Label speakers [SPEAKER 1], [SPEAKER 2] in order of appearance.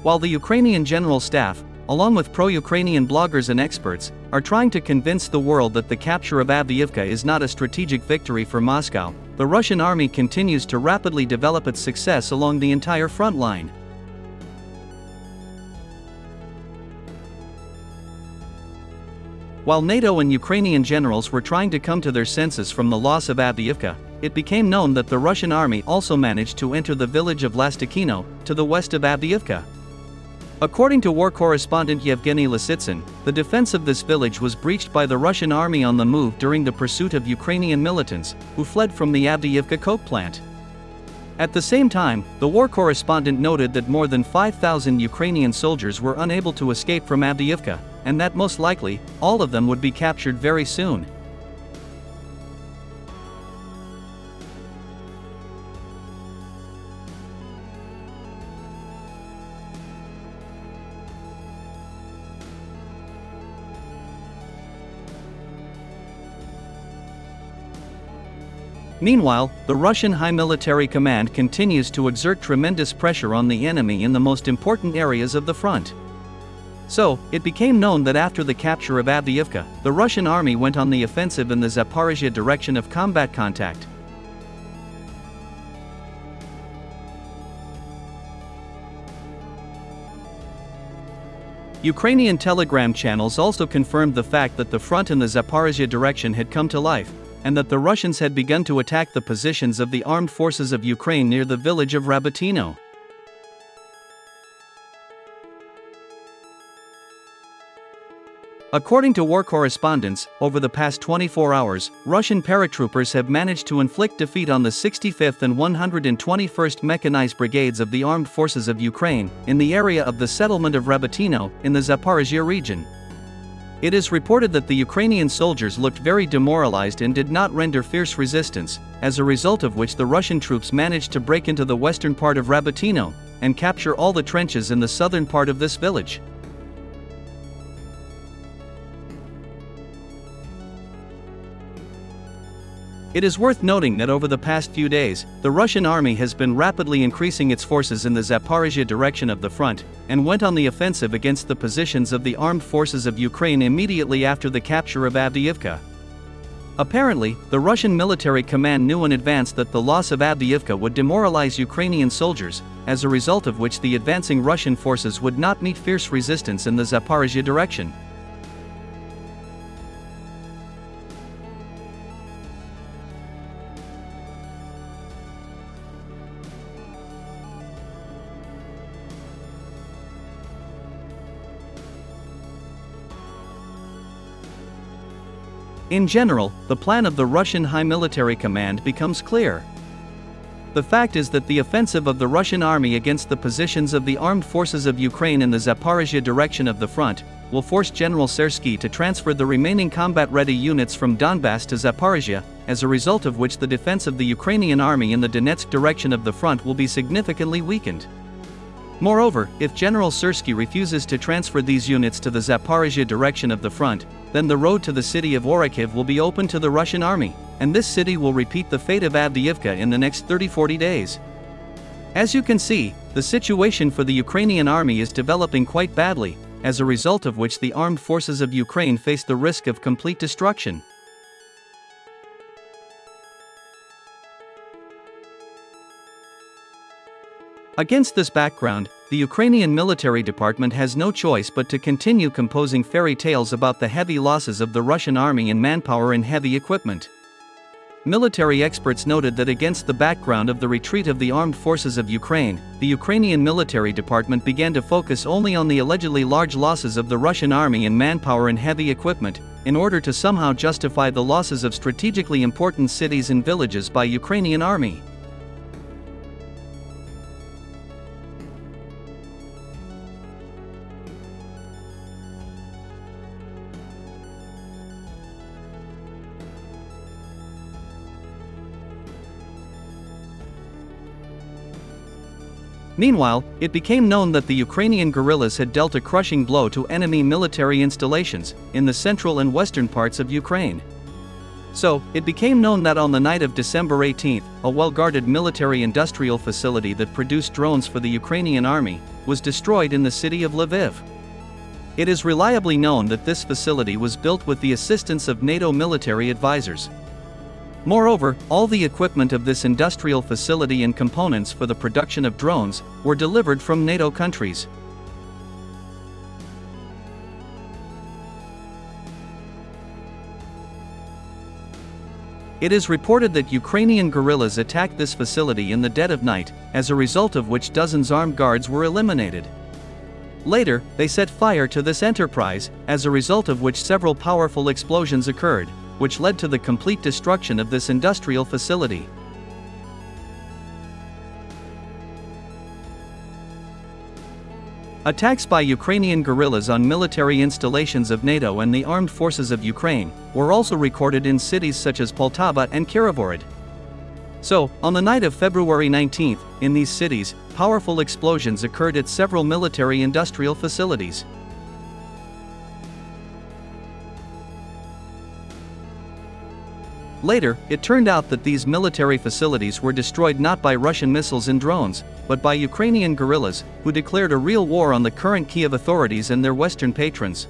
[SPEAKER 1] While the Ukrainian General Staff, along with pro-Ukrainian bloggers and experts, are trying to convince the world that the capture of Avdiivka is not a strategic victory for Moscow, the Russian army continues to rapidly develop its success along the entire front line. While NATO and Ukrainian generals were trying to come to their senses from the loss of Avdiivka, it became known that the Russian army also managed to enter the village of LASTOCHKINO, to the west of Avdiivka. According to war correspondent Yevgeny Lisitsyn, the defense of this village was breached by the Russian army on the move during the pursuit of Ukrainian militants, who fled from the Avdiivka coke plant. At the same time, the war correspondent noted that more than 5,000 Ukrainian soldiers were unable to escape from Avdiivka, and that most likely, all of them would be captured very soon. Meanwhile, the Russian High Military Command continues to exert tremendous pressure on the enemy in the most important areas of the front. So, it became known that after the capture of Avdiivka, the Russian army went on the offensive in the Zaporizhzhia direction of combat contact. Ukrainian telegram channels also confirmed the fact that the front in the Zaporizhzhia direction had come to life, and that the Russians had begun to attack the positions of the armed forces of Ukraine near the village of RABOTINO. According to war correspondents, over the past 24 hours, Russian paratroopers have managed to inflict defeat on the 65th and 121st Mechanized Brigades of the Armed Forces of Ukraine, in the area of the settlement of RABOTINO, in the Zaporizhzhia region. It is reported that the Ukrainian soldiers looked very demoralized and did not render fierce resistance, as a result of which the Russian troops managed to break into the western part of RABOTINO, and capture all the trenches in the southern part of this village. It is worth noting that over the past few days, the Russian army has been rapidly increasing its forces in the Zaporizhzhia direction of the front, and went on the offensive against the positions of the armed forces of Ukraine immediately after the capture of Avdiivka. Apparently, the Russian military command knew in advance that the loss of Avdiivka would demoralize Ukrainian soldiers, as a result of which the advancing Russian forces would not meet fierce resistance in the Zaporizhzhia direction. In general, the plan of the Russian High Military Command becomes clear. The fact is that the offensive of the Russian army against the positions of the armed forces of Ukraine in the Zaporizhzhia direction of the front will force General Syrsky to transfer the remaining combat-ready units from Donbass to Zaporizhzhia, as a result of which the defense of the Ukrainian army in the Donetsk direction of the front will be significantly weakened. Moreover, if General Syrsky refuses to transfer these units to the Zaporizhzhia direction of the front, then the road to the city of RABOTINO will be open to the Russian army, and this city will repeat the fate of Avdiivka in the next 30-40 days. As you can see, the situation for the Ukrainian army is developing quite badly, as a result of which the armed forces of Ukraine face the risk of complete destruction. Against this background, the Ukrainian military department has no choice but to continue composing fairy tales about the heavy losses of the Russian army in manpower and heavy equipment. Military experts noted that against the background of the retreat of the armed forces of Ukraine, the Ukrainian military department began to focus only on the allegedly large losses of the Russian army in manpower and heavy equipment, in order to somehow justify the losses of strategically important cities and villages by Ukrainian army. Meanwhile, it became known that the Ukrainian guerrillas had dealt a crushing blow to enemy military installations in the central and western parts of Ukraine. So, it became known that on the night of December 18, a well-guarded military-industrial facility that produced drones for the Ukrainian army was destroyed in the city of Lviv. It is reliably known that this facility was built with the assistance of NATO military advisors. Moreover, all the equipment of this industrial facility and components for the production of drones were delivered from NATO countries. It is reported that Ukrainian guerrillas attacked this facility in the dead of night, as a result of which dozens of armed guards were eliminated. Later, they set fire to this enterprise, as a result of which several powerful explosions occurred, which led to the complete destruction of this industrial facility. Attacks by Ukrainian guerrillas on military installations of NATO and the armed forces of Ukraine were also recorded in cities such as Poltava and Kirovohrad. So, on the night of February 19, in these cities, powerful explosions occurred at several military-industrial facilities. Later, it turned out that these military facilities were destroyed not by Russian missiles and drones, but by Ukrainian guerrillas, who declared a real war on the current Kiev authorities and their Western patrons.